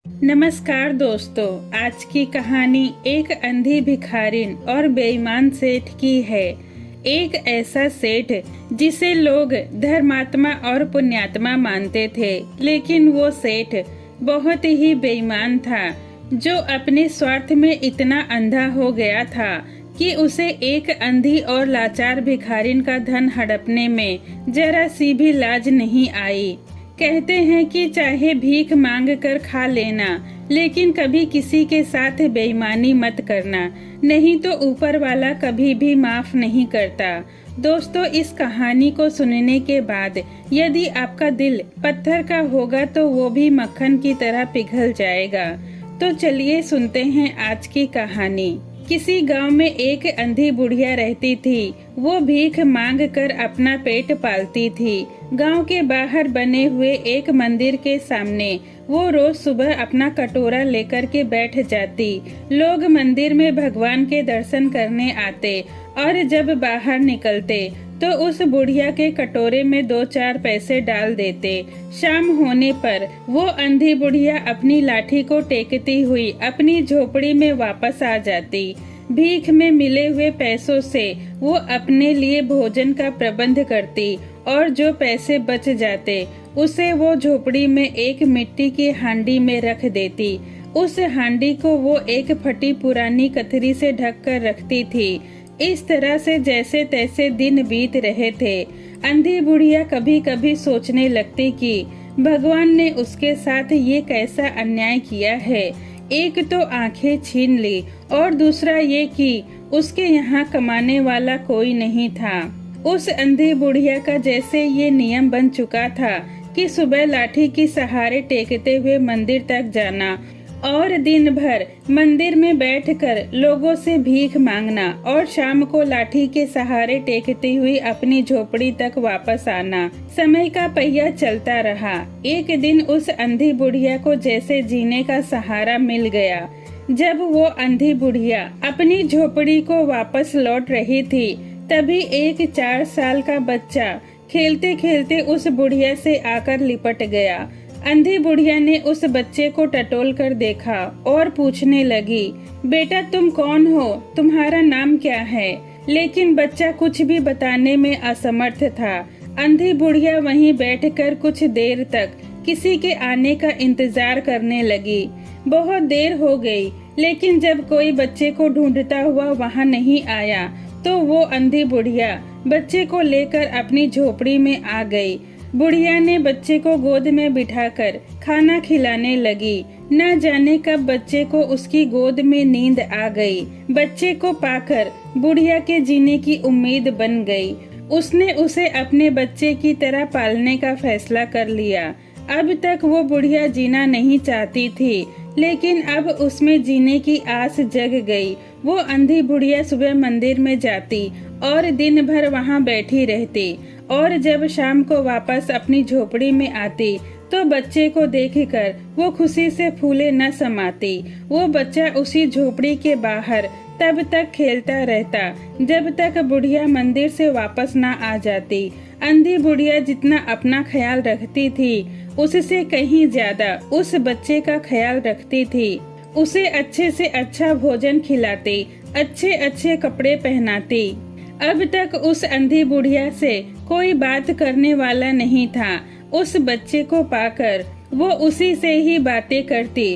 नमस्कार दोस्तों, आज की कहानी एक अंधी भिखारिन और बेईमान सेठ की है। एक ऐसा सेठ जिसे लोग धर्मात्मा और पुण्यात्मा मानते थे, लेकिन वो सेठ बहुत ही बेईमान था, जो अपने स्वार्थ में इतना अंधा हो गया था कि उसे एक अंधी और लाचार भिखारिन का धन हड़पने में जरा सी भी लाज नहीं आई। कहते हैं कि चाहे भीख मांग कर खा लेना, लेकिन कभी किसी के साथ बेईमानी मत करना, नहीं तो ऊपर वाला कभी भी माफ नहीं करता। दोस्तों, इस कहानी को सुनने के बाद यदि आपका दिल पत्थर का होगा तो वो भी मक्खन की तरह पिघल जाएगा। तो चलिए सुनते हैं आज की कहानी। किसी गांव में एक अंधी बुढ़िया रहती थी। वो भीख मांग कर अपना पेट पालती थी। गांव के बाहर बने हुए एक मंदिर के सामने वो रोज सुबह अपना कटोरा लेकर के बैठ जाती। लोग मंदिर में भगवान के दर्शन करने आते और जब बाहर निकलते तो उस बुढ़िया के कटोरे में 2-4 पैसे डाल देते। शाम होने पर वो अंधी बुढ़िया अपनी लाठी को टेकती हुई अपनी झोपड़ी में वापस आ जाती। भीख में मिले हुए पैसों से वो अपने लिए भोजन का प्रबंध करती और जो पैसे बच जाते उसे वो झोपड़ी में एक मिट्टी की हांडी में रख देती। उस हांडी को वो एक फटी पुरानी कतरी से ढक कर रखती थी। इस तरह से जैसे तैसे दिन बीत रहे थे। अंधी बुढ़िया कभी कभी सोचने लगती कि भगवान ने उसके साथ ये कैसा अन्याय किया है। एक तो आंखें छीन ली और दूसरा ये कि उसके यहाँ कमाने वाला कोई नहीं था। उस अंधी बुढ़िया का जैसे ये नियम बन चुका था कि सुबह लाठी की सहारे टेकते हुए मंदिर तक जाना और दिन भर मंदिर में बैठकर लोगों से भीख मांगना और शाम को लाठी के सहारे टेकती हुई अपनी झोपड़ी तक वापस आना। समय का पहिया चलता रहा। एक दिन उस अंधी बुढ़िया को जैसे जीने का सहारा मिल गया। जब वो अंधी बुढ़िया अपनी झोपड़ी को वापस लौट रही थी, तभी एक 4 साल का बच्चा खेलते खेलते उस बुढ़िया से आकर लिपट गया। अंधी बुढ़िया ने उस बच्चे को टटोल कर देखा और पूछने लगी, बेटा तुम कौन हो, तुम्हारा नाम क्या है? लेकिन बच्चा कुछ भी बताने में असमर्थ था। अंधी बुढ़िया वहीं बैठकर कुछ देर तक किसी के आने का इंतजार करने लगी। बहुत देर हो गई, लेकिन जब कोई बच्चे को ढूंढता हुआ वहां नहीं आया तो वो अंधी बुढ़िया बच्चे को लेकर अपनी झोपड़ी में आ गई। बुढ़िया ने बच्चे को गोद में बिठाकर खाना खिलाने लगी। न जाने कब बच्चे को उसकी गोद में नींद आ गई। बच्चे को पाकर बुढ़िया के जीने की उम्मीद बन गई। उसने उसे अपने बच्चे की तरह पालने का फैसला कर लिया। अब तक वो बुढ़िया जीना नहीं चाहती थी, लेकिन अब उसमें जीने की आस जग गई। वो अंधी बुढ़िया सुबह मंदिर में जाती और दिन भर वहाँ बैठी रहती और जब शाम को वापस अपनी झोपड़ी में आती तो बच्चे को देखकर वो खुशी से फूले न समाती। वो बच्चा उसी झोपड़ी के बाहर तब तक खेलता रहता जब तक बुढ़िया मंदिर से वापस न आ जाती। अंधी बुढ़िया जितना अपना ख्याल रखती थी, उससे कहीं ज्यादा उस बच्चे का ख्याल रखती थी। उसे अच्छे से अच्छा भोजन खिलाती, अच्छे अच्छे कपड़े पहनाती। अब तक उस अंधी बुढ़िया से कोई बात करने वाला नहीं था। उस बच्चे को पाकर वो उसी से ही बातें करती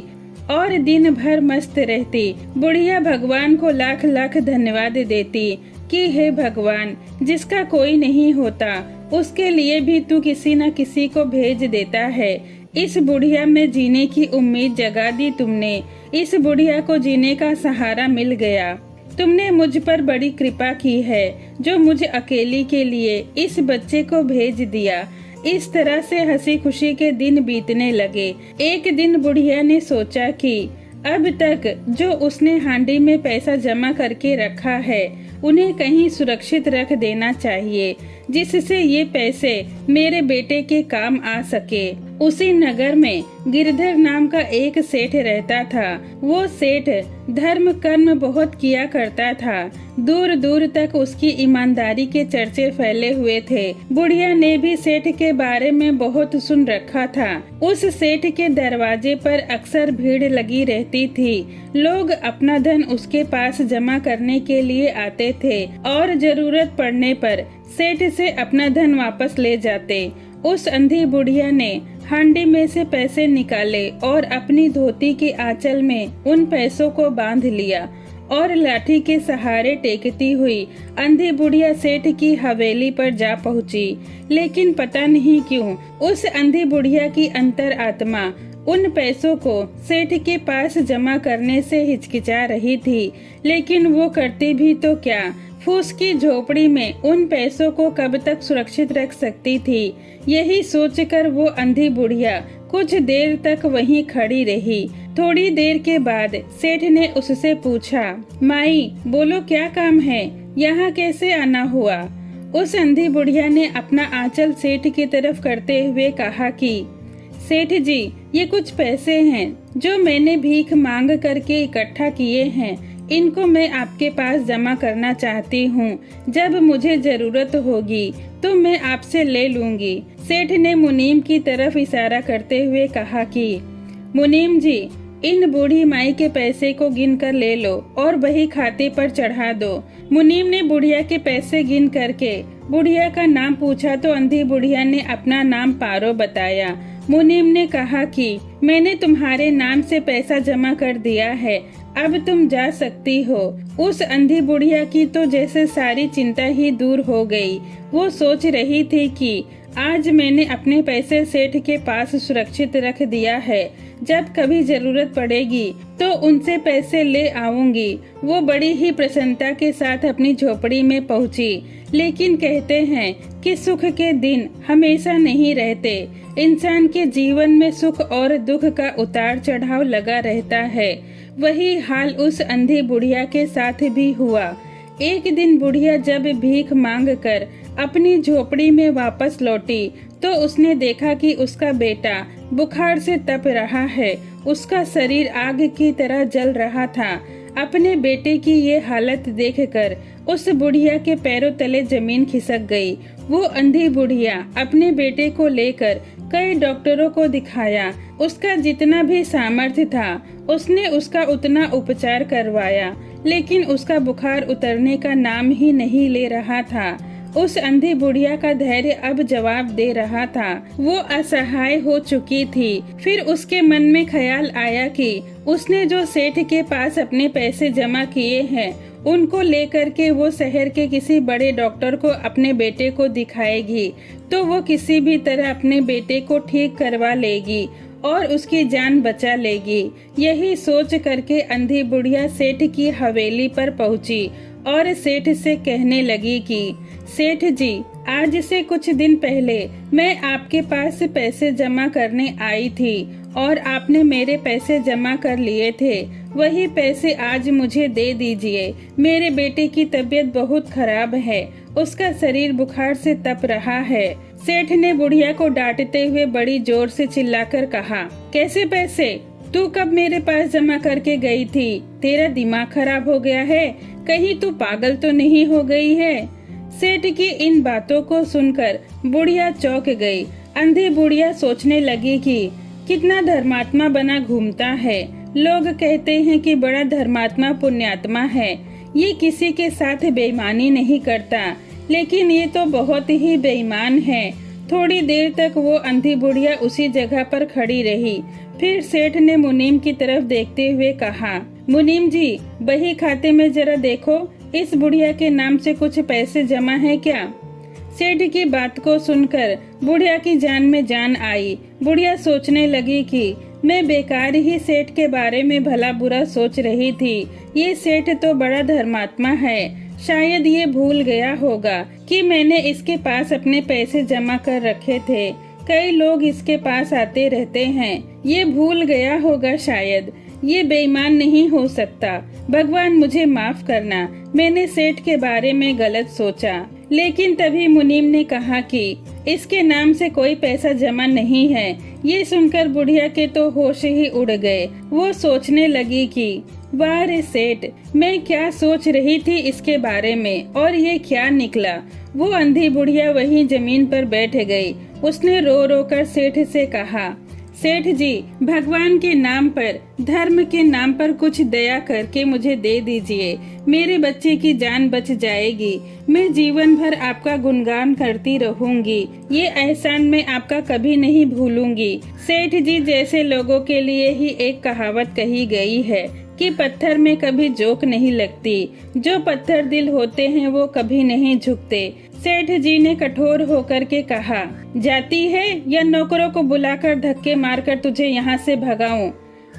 और दिन भर मस्त रहती। बुढ़िया भगवान को लाख लाख धन्यवाद देती कि हे भगवान, जिसका कोई नहीं होता उसके लिए भी तू किसी न किसी को भेज देता है। इस बुढ़िया में जीने की उम्मीद जगा दी तुमने। इस बुढ़िया को जीने का सहारा मिल गया। तुमने मुझ पर बड़ी कृपा की है, जो मुझे अकेली के लिए इस बच्चे को भेज दिया। इस तरह से हंसी खुशी के दिन बीतने लगे। एक दिन बुढ़िया ने सोचा कि अब तक जो उसने हांडी में पैसा जमा करके रखा है, उन्हें कहीं सुरक्षित रख देना चाहिए, जिससे ये पैसे मेरे बेटे के काम आ सके। उसी नगर में गिरधर नाम का एक सेठ रहता था। वो सेठ धर्म कर्म बहुत किया करता था। दूर दूर तक उसकी ईमानदारी के चर्चे फैले हुए थे। बुढ़िया ने भी सेठ के बारे में बहुत सुन रखा था। उस सेठ के दरवाजे पर अक्सर भीड़ लगी रहती थी। लोग अपना धन उसके पास जमा करने के लिए आते थे और जरूरत पड़ने पर सेठ से अपना धन वापस ले जाते। उस अंधी बुढ़िया ने हांडी में से पैसे निकाले और अपनी धोती के आंचल में उन पैसों को बांध लिया और लाठी के सहारे टेकती हुई अंधी बुढ़िया सेठ की हवेली पर जा पहुंची। लेकिन पता नहीं क्यों उस अंधी बुढ़िया की अंतर आत्मा उन पैसों को सेठ के पास जमा करने से हिचकिचा रही थी। लेकिन वो करती भी तो क्या, फूस की झोपड़ी में उन पैसों को कब तक सुरक्षित रख सकती थी। यही सोचकर वो अंधी बुढ़िया कुछ देर तक वहीं खड़ी रही। थोड़ी देर के बाद सेठ ने उससे पूछा, माई बोलो क्या काम है, यहाँ कैसे आना हुआ। उस अंधी बुढ़िया ने अपना आंचल सेठ की तरफ करते हुए कहा कि सेठ जी, ये कुछ पैसे हैं जो मैंने भीख मांग करके इकट्ठा किए हैं। इनको मैं आपके पास जमा करना चाहती हूँ। जब मुझे जरूरत होगी तो मैं आपसे ले लूंगी। सेठ ने मुनीम की तरफ इशारा करते हुए कहा कि मुनीम जी, इन बूढ़ी माई के पैसे को गिन कर ले लो और वही खाते पर चढ़ा दो। मुनीम ने बुढ़िया के पैसे गिन करके बुढ़िया का नाम पूछा तो अंधी बुढ़िया ने अपना नाम पारो बताया। मुनीम ने कहा कि मैंने तुम्हारे नाम से पैसा जमा कर दिया है, अब तुम जा सकती हो। उस अंधी बुढ़िया की तो जैसे सारी चिंता ही दूर हो गई। वो सोच रही थी कि आज मैंने अपने पैसे सेठ के पास सुरक्षित रख दिया है, जब कभी जरूरत पड़ेगी तो उनसे पैसे ले आऊंगी। वो बड़ी ही प्रसन्नता के साथ अपनी झोपड़ी में पहुंची। लेकिन कहते हैं कि सुख के दिन हमेशा नहीं रहते। इंसान के जीवन में सुख और दुख का उतार चढ़ाव लगा रहता है। वही हाल उस अंधी बुढ़िया के साथ भी हुआ। एक दिन बुढ़िया जब भीख मांग कर अपनी झोपड़ी में वापस लौटी तो उसने देखा कि उसका बेटा बुखार से तप रहा है। उसका शरीर आग की तरह जल रहा था। अपने बेटे की ये हालत देखकर उस बुढ़िया के पैरों तले जमीन खिसक गई। वो अंधी बुढ़िया अपने बेटे को लेकर कई डॉक्टरों को दिखाया। उसका जितना भी सामर्थ्य था उसने उसका उतना उपचार करवाया, लेकिन उसका बुखार उतरने का नाम ही नहीं ले रहा था। उस अंधी बुढ़िया का धैर्य अब जवाब दे रहा था। वो असहाय हो चुकी थी। फिर उसके मन में ख्याल आया कि उसने जो सेठ के पास अपने पैसे जमा किए हैं उनको लेकर के वो शहर के किसी बड़े डॉक्टर को अपने बेटे को दिखाएगी तो वो किसी भी तरह अपने बेटे को ठीक करवा लेगी और उसकी जान बचा लेगी। यही सोच करके अंधी बुढ़िया सेठ की हवेली पर पहुंची और सेठ से कहने लगी कि सेठ जी, आज से कुछ दिन पहले मैं आपके पास पैसे जमा करने आई थी और आपने मेरे पैसे जमा कर लिए थे। वही पैसे आज मुझे दे दीजिए। मेरे बेटे की तबीयत बहुत खराब है, उसका शरीर बुखार से तप रहा है। सेठ ने बुढ़िया को डांटते हुए बड़ी जोर से चिल्लाकर कहा, कैसे पैसे? तू कब मेरे पास जमा करके गई थी? तेरा दिमाग खराब हो गया है? कहीं तू पागल तो नहीं हो गई है? सेठ की इन बातों को सुनकर बुढ़िया चौंक गई। अंधी बुढ़िया सोचने लगी कि कितना धर्मात्मा बना घूमता है। लोग कहते हैं कि बड़ा धर्मात्मा पुण्यात्मा है, ये किसी के साथ बेईमानी नहीं करता, लेकिन ये तो बहुत ही बेईमान है। थोड़ी देर तक वो अंधी बुढ़िया उसी जगह पर खड़ी रही। फिर सेठ ने मुनीम की तरफ देखते हुए कहा, मुनीम जी, बही खाते में जरा देखो, इस बुढ़िया के नाम से कुछ पैसे जमा है क्या? सेठ की बात को सुनकर बुढ़िया की जान में जान आई। बुढ़िया सोचने लगी कि मैं बेकार ही सेठ के बारे में भला बुरा सोच रही थी। ये सेठ तो बड़ा धर्मात्मा है, शायद ये भूल गया होगा कि मैंने इसके पास अपने पैसे जमा कर रखे थे। कई लोग इसके पास आते रहते हैं, ये भूल गया होगा शायद। ये बेईमान नहीं हो सकता। भगवान मुझे माफ करना, मैंने सेठ के बारे में गलत सोचा। लेकिन तभी मुनीम ने कहा कि इसके नाम से कोई पैसा जमा नहीं है, ये सुनकर बुढ़िया के तो होश ही उड़ गए। वो सोचने लगी कि वाह रे सेठ, मैं क्या सोच रही थी इसके बारे में, और ये क्या निकला। वो अंधी बुढ़िया वहीं जमीन पर बैठ गई। उसने रो रो कर सेठ से कहा, सेठ जी, भगवान के नाम पर, धर्म के नाम पर कुछ दया करके मुझे दे दीजिए। मेरे बच्चे की जान बच जाएगी। मैं जीवन भर आपका गुणगान करती रहूंगी। ये एहसान मैं आपका कभी नहीं भूलूंगी। सेठ जी जैसे लोगों के लिए ही एक कहावत कही गई है कि पत्थर में कभी जोक नहीं लगती। जो पत्थर दिल होते हैं वो कभी नहीं झुकते। सेठ जी ने कठोर होकर के कहा, जाती है या नौकरों को बुलाकर धक्के मारकर तुझे यहाँ से भगाऊं।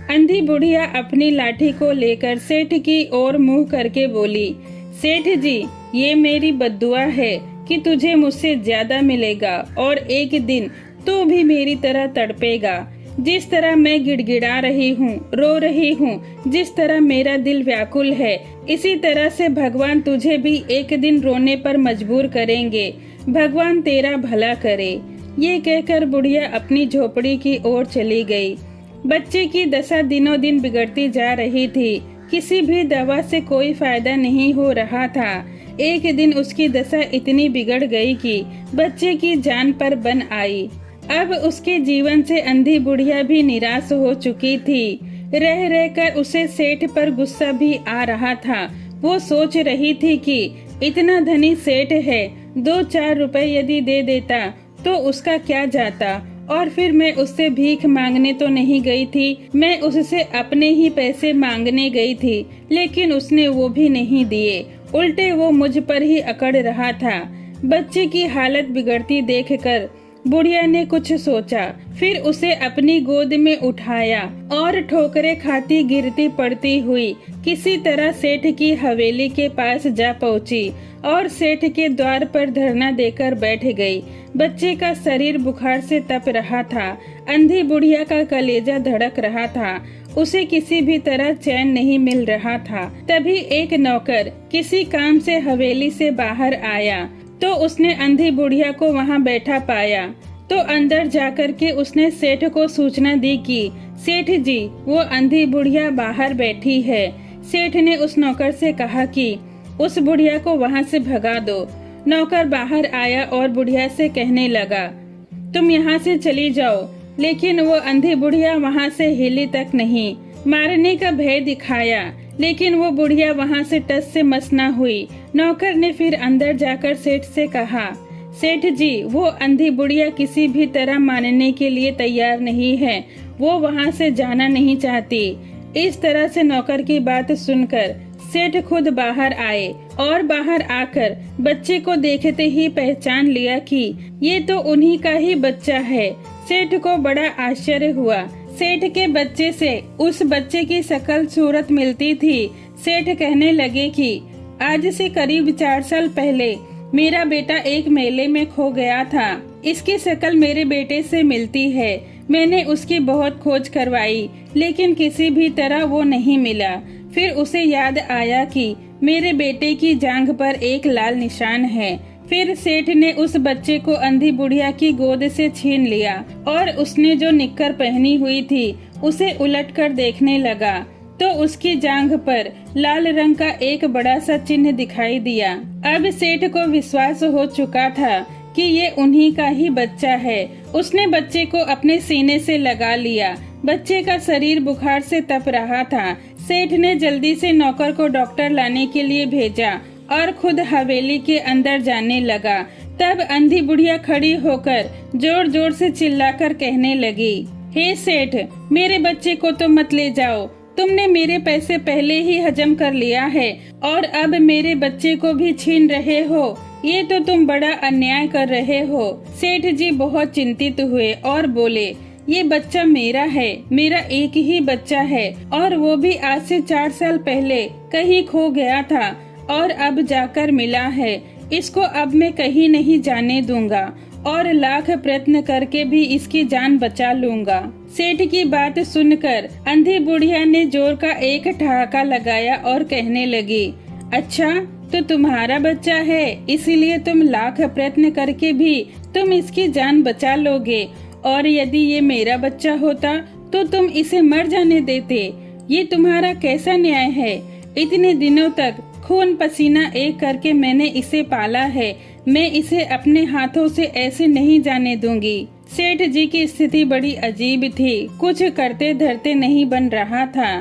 अंधी बुढ़िया अपनी लाठी को लेकर सेठ की ओर मुंह करके बोली, सेठ जी, ये मेरी बद्दुआ है कि तुझे मुझसे ज्यादा मिलेगा और एक दिन तू भी मेरी तरह तड़पेगा। जिस तरह मैं गिड़गिड़ा रही हूँ, रो रही हूँ, जिस तरह मेरा दिल व्याकुल है, इसी तरह से भगवान तुझे भी एक दिन रोने पर मजबूर करेंगे। भगवान तेरा भला करे। ये कहकर बुढ़िया अपनी झोपड़ी की ओर चली गई। बच्चे की दशा दिनों दिन बिगड़ती जा रही थी। किसी भी दवा से कोई फायदा नहीं हो रहा था। एक दिन उसकी दशा इतनी बिगड़ गई कि बच्चे की जान पर बन आई। अब उसके जीवन से अंधी बुढ़िया भी निराश हो चुकी थी। रह रहकर उसे सेठ पर गुस्सा भी आ रहा था। वो सोच रही थी कि इतना धनी सेठ है, 2-4 रुपए यदि दे देता तो उसका क्या जाता। और फिर मैं उससे भीख मांगने तो नहीं गई थी, मैं उससे अपने ही पैसे मांगने गई थी, लेकिन उसने वो भी नहीं दिए। उल्टे वो मुझ पर ही अकड़ रहा था। बच्चे की हालत बिगड़ती देखकर बुढ़िया ने कुछ सोचा। फिर उसे अपनी गोद में उठाया और ठोकरें खाती गिरती पड़ती हुई किसी तरह सेठ की हवेली के पास जा पहुंची और सेठ के द्वार पर धरना देकर बैठ गई। बच्चे का शरीर बुखार से तप रहा था। अंधी बुढ़िया का कलेजा धड़क रहा था। उसे किसी भी तरह चैन नहीं मिल रहा था। तभी एक नौकर किसी काम से हवेली से बाहर आया तो उसने अंधी बुढ़िया को वहां बैठा पाया। तो अंदर जाकर के उसने सेठ को सूचना दी कि सेठ जी, वो अंधी बुढ़िया बाहर बैठी है। सेठ ने उस नौकर से कहा कि उस बुढ़िया को वहां से भगा दो। नौकर बाहर आया और बुढ़िया से कहने लगा, तुम यहाँ से चली जाओ। लेकिन वो अंधी बुढ़िया वहाँ से हिली तक नहीं। मारने का भय दिखाया, लेकिन वो बुढ़िया वहाँ से टस से मस न हुई। नौकर ने फिर अंदर जाकर सेठ से कहा, सेठ जी, वो अंधी बुढ़िया किसी भी तरह मानने के लिए तैयार नहीं है। वो वहाँ से जाना नहीं चाहती। इस तरह से नौकर की बात सुनकर सेठ खुद बाहर आए और बाहर आकर बच्चे को देखते ही पहचान लिया कि ये तो उन्हीं का ही बच्चा है। सेठ को बड़ा आश्चर्य हुआ। सेठ के बच्चे से उस बच्चे की शकल सूरत मिलती थी। सेठ कहने लगे कि आज से करीब 4 साल पहले मेरा बेटा एक मेले में खो गया था। इसकी शक्ल मेरे बेटे से मिलती है। मैंने उसकी बहुत खोज करवाई, लेकिन किसी भी तरह वो नहीं मिला। फिर उसे याद आया कि मेरे बेटे की जांघ पर एक लाल निशान है। फिर सेठ ने उस बच्चे को अंधी बुढ़िया की गोद से छीन लिया और उसने जो निक्कर पहनी हुई थी उसे उलटकर देखने लगा तो उसकी जांघ पर लाल रंग का एक बड़ा सा चिन्ह दिखाई दिया। अब सेठ को विश्वास हो चुका था कि ये उन्हीं का ही बच्चा है। उसने बच्चे को अपने सीने से लगा लिया। बच्चे का शरीर बुखार से तप रहा था। सेठ ने जल्दी से नौकर को डॉक्टर लाने के लिए भेजा और खुद हवेली के अंदर जाने लगा। तब अंधी बुढ़िया खड़ी होकर जोर जोर से चिल्लाकर कहने लगी, हे सेठ, मेरे बच्चे को तो मत ले जाओ। तुमने मेरे पैसे पहले ही हजम कर लिया है और अब मेरे बच्चे को भी छीन रहे हो। ये तो तुम बड़ा अन्याय कर रहे हो। सेठ जी बहुत चिंतित हुए और बोले, ये बच्चा मेरा है, मेरा एक ही बच्चा है और वो भी आज से 4 साल पहले कहीं खो गया था और अब जाकर मिला है। इसको अब मैं कहीं नहीं जाने दूंगा और लाख प्रयत्न करके भी इसकी जान बचा लूंगा। सेठ की बात सुनकर अंधी बुढ़िया ने जोर का एक ठहाका लगाया और कहने लगी, अच्छा, तो तुम्हारा बच्चा है, इसीलिए तुम लाख प्रयत्न करके भी तुम इसकी जान बचा लोगे और यदि ये मेरा बच्चा होता तो तुम इसे मर जाने देते। ये तुम्हारा कैसा न्याय है? इतने दिनों तक खून पसीना एक करके मैंने इसे पाला है। मैं इसे अपने हाथों से ऐसे नहीं जाने दूंगी। सेठ जी की स्थिति बड़ी अजीब थी, कुछ करते धरते नहीं बन रहा था।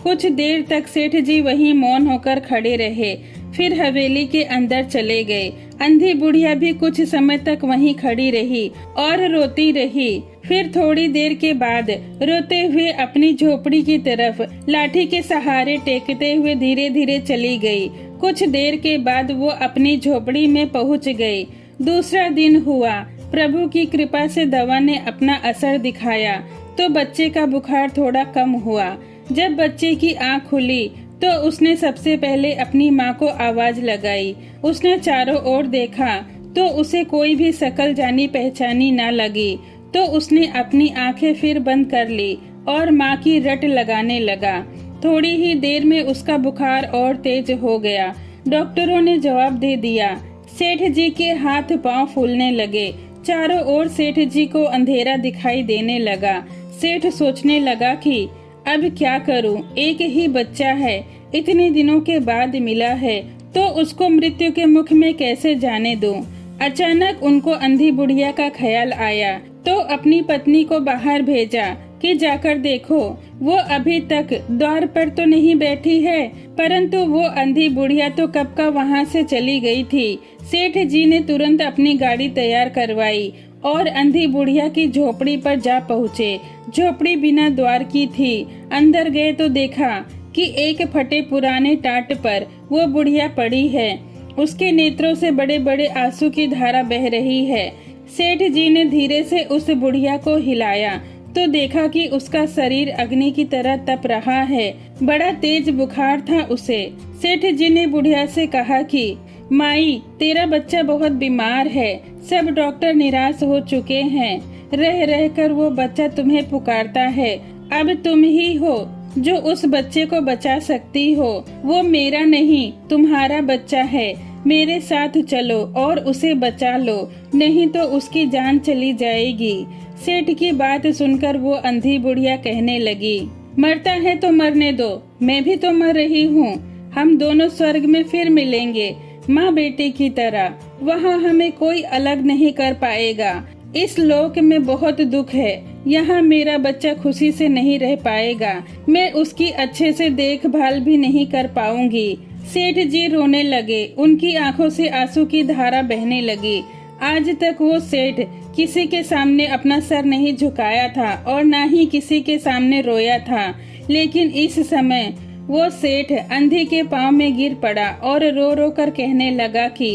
कुछ देर तक सेठ जी वहीं मौन होकर खड़े रहे, फिर हवेली के अंदर चले गए। अंधी बुढ़िया भी कुछ समय तक वहीं खड़ी रही और रोती रही। फिर थोड़ी देर के बाद रोते हुए अपनी झोपड़ी की तरफ लाठी के सहारे टेकते हुए धीरे धीरे चली गई। कुछ देर के बाद वो अपनी झोपड़ी में पहुंच गई। दूसरा दिन हुआ। प्रभु की कृपा से दवा ने अपना असर दिखाया तो बच्चे का बुखार थोड़ा कम हुआ। जब बच्चे की आंख खुली तो उसने सबसे पहले अपनी माँ को आवाज लगाई। उसने चारों ओर देखा तो उसे कोई भी शकल जानी पहचानी न लगी, तो उसने अपनी आंखें फिर बंद कर ली और माँ की रट लगाने लगा। थोड़ी ही देर में उसका बुखार और तेज हो गया। डॉक्टरों ने जवाब दे दिया। सेठ जी के हाथ पांव फूलने लगे। चारों ओर सेठ जी को अंधेरा दिखाई देने लगा। सेठ सोचने लगा कि अब क्या करूं? एक ही बच्चा है, इतने दिनों के बाद मिला है तो उसको मृत्यु के मुख में कैसे जाने दूं? अचानक उनको अंधी बुढ़िया का ख्याल आया तो अपनी पत्नी को बाहर भेजा कि जाकर देखो वो अभी तक द्वार पर तो नहीं बैठी है, परंतु वो अंधी बुढ़िया तो कब का वहाँ से चली गई थी। सेठ जी ने तुरंत अपनी गाड़ी तैयार करवाई और अंधी बुढ़िया की झोपड़ी पर जा पहुँचे। झोपड़ी बिना द्वार की थी। अंदर गए तो देखा कि एक फटे पुराने टाट पर वो बुढ़िया पड़ी है। उसके नेत्रों से बड़े बड़े आंसू की धारा बह रही है। सेठ जी ने धीरे से उस बुढ़िया को हिलाया तो देखा कि उसका शरीर अग्नि की तरह तप रहा है। बड़ा तेज बुखार था उसे। सेठ जी ने बुढ़िया से कहा कि माई, तेरा बच्चा बहुत बीमार है। सब डॉक्टर निराश हो चुके हैं। रह रह कर वो बच्चा तुम्हें पुकारता है। अब तुम ही हो जो उस बच्चे को बचा सकती हो। वो मेरा नहीं, तुम्हारा बच्चा है। मेरे साथ चलो और उसे बचा लो, नहीं तो उसकी जान चली जाएगी। सेठ की बात सुनकर वो अंधी बुढ़िया कहने लगी, मरता है तो मरने दो, मैं भी तो मर रही हूँ। हम दोनों स्वर्ग में फिर मिलेंगे, माँ बेटे की तरह। वहाँ हमें कोई अलग नहीं कर पाएगा। इस लोक में बहुत दुख है। यहाँ मेरा बच्चा खुशी से नहीं रह पाएगा। मैं उसकी अच्छे से देखभाल भी नहीं कर पाऊंगी। सेठ जी रोने लगे। उनकी आंखों से आंसू की धारा बहने लगी। आज तक वो सेठ किसी के सामने अपना सर नहीं झुकाया था और न ही किसी के सामने रोया था, लेकिन इस समय वो सेठ अंधी के पांव में गिर पड़ा और रो रो कर कहने लगा कि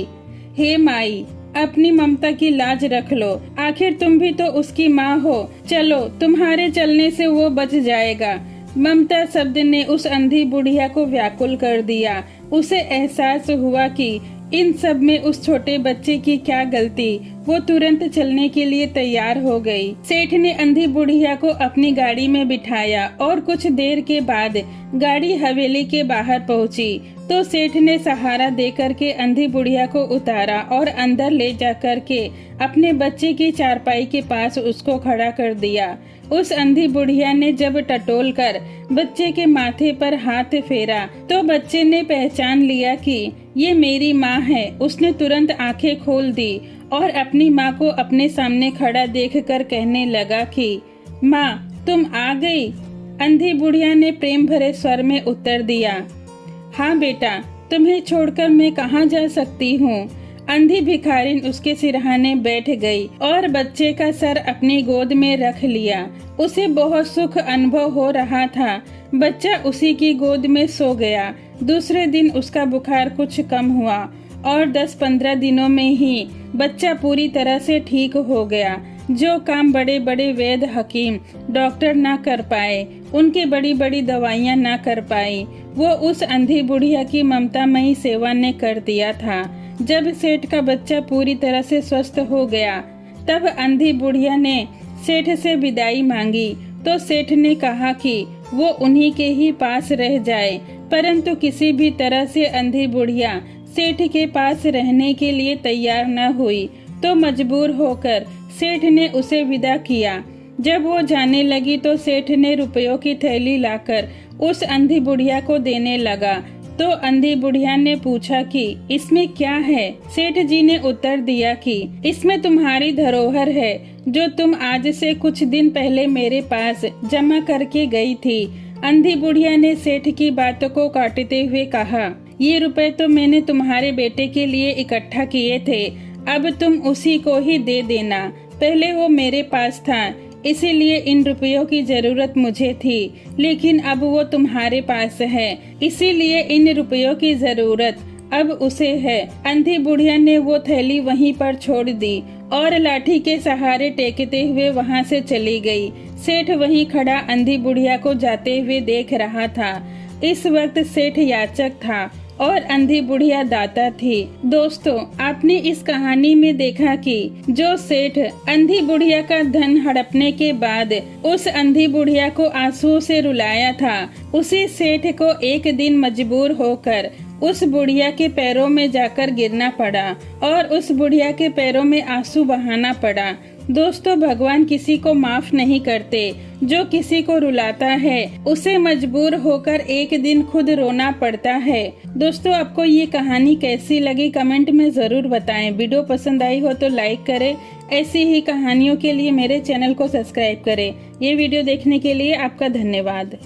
हे माई, अपनी ममता की लाज रख लो। आखिर तुम भी तो उसकी माँ हो। चलो, तुम्हारे चलने से वो बच जाएगा। ममता शब्द ने उस अंधी बुढ़िया को व्याकुल कर दिया। उसे एहसास हुआ कि इन सब में उस छोटे बच्चे की क्या गलती। वो तुरंत चलने के लिए तैयार हो गई। सेठ ने अंधी बुढ़िया को अपनी गाड़ी में बिठाया और कुछ देर के बाद गाड़ी हवेली के बाहर पहुंची तो सेठ ने सहारा देकर के अंधी बुढ़िया को उतारा और अंदर ले जाकर के अपने बच्चे की चारपाई के पास उसको खड़ा कर दिया। उस अंधी बुढ़िया ने जब टटोल कर बच्चे के माथे पर हाथ फेरा तो बच्चे ने पहचान लिया कि ये मेरी माँ है। उसने तुरंत आंखें खोल दी और अपनी माँ को अपने सामने खड़ा देखकर कहने लगा कि माँ, तुम आ गई। अंधी बुढ़िया ने प्रेम भरे स्वर में उत्तर दिया, हाँ बेटा, तुम्हें छोड़कर मैं कहाँ जा सकती हूँ। अंधी भिखारिन उसके सिरहाने बैठ गई और बच्चे का सर अपनी गोद में रख लिया। उसे बहुत सुख अनुभव हो रहा था। बच्चा उसी की गोद में सो गया। दूसरे दिन उसका बुखार कुछ कम हुआ और 10-15 दिनों में ही बच्चा पूरी तरह से ठीक हो गया। जो काम बड़े बड़े वैद्य हकीम डॉक्टर ना कर पाए, उनकी बड़ी बड़ी दवाइयाँ ना कर पाई, वो उस अंधी बुढ़िया की ममतामयी सेवा ने कर दिया था। जब सेठ का बच्चा पूरी तरह से स्वस्थ हो गया तब अंधी बुढ़िया ने सेठ से विदाई मांगी तो सेठ ने कहा कि वो उन्हीं के ही पास रह जाए, परंतु किसी भी तरह से अंधी बुढ़िया सेठ के पास रहने के लिए तैयार न हुई तो मजबूर होकर सेठ ने उसे विदा किया। जब वो जाने लगी तो सेठ ने रुपयों की थैली लाकर उस अंधी बुढ़िया को देने लगा। तो अंधी बुढ़िया ने पूछा कि इसमें क्या है? सेठ जी ने उत्तर दिया कि इसमें तुम्हारी धरोहर है जो तुम आज से कुछ दिन पहले मेरे पास जमा करके गई थी। अंधी बुढ़िया ने सेठ की बातों को काटते हुए कहा, ये रुपए तो मैंने तुम्हारे बेटे के लिए इकट्ठा किए थे, अब तुम उसी को ही दे देना। पहले वो मेरे पास था, इसीलिए इन रुपयों की जरूरत मुझे थी, लेकिन अब वो तुम्हारे पास है, इसीलिए इन रुपयों की जरूरत अब उसे है। अंधी बुढ़िया ने वो थैली वहीं पर छोड़ दी और लाठी के सहारे टेकते हुए वहां से चली गई। सेठ वहीं खड़ा अंधी बुढ़िया को जाते हुए देख रहा था। इस वक्त सेठ याचक था और अंधी बुढ़िया दाता थी। दोस्तों, आपने इस कहानी में देखा कि जो सेठ अंधी बुढ़िया का धन हड़पने के बाद उस अंधी बुढ़िया को आंसू से रुलाया था, उसी सेठ को एक दिन मजबूर होकर उस बुढ़िया के पैरों में जाकर गिरना पड़ा और उस बुढ़िया के पैरों में आंसू बहाना पड़ा। दोस्तों, भगवान किसी को माफ नहीं करते। जो किसी को रुलाता है उसे मजबूर होकर एक दिन खुद रोना पड़ता है। दोस्तों, आपको ये कहानी कैसी लगी कमेंट में जरूर बताएं। वीडियो पसंद आई हो तो लाइक करें। ऐसी ही कहानियों के लिए मेरे चैनल को सब्सक्राइब करें। ये वीडियो देखने के लिए आपका धन्यवाद।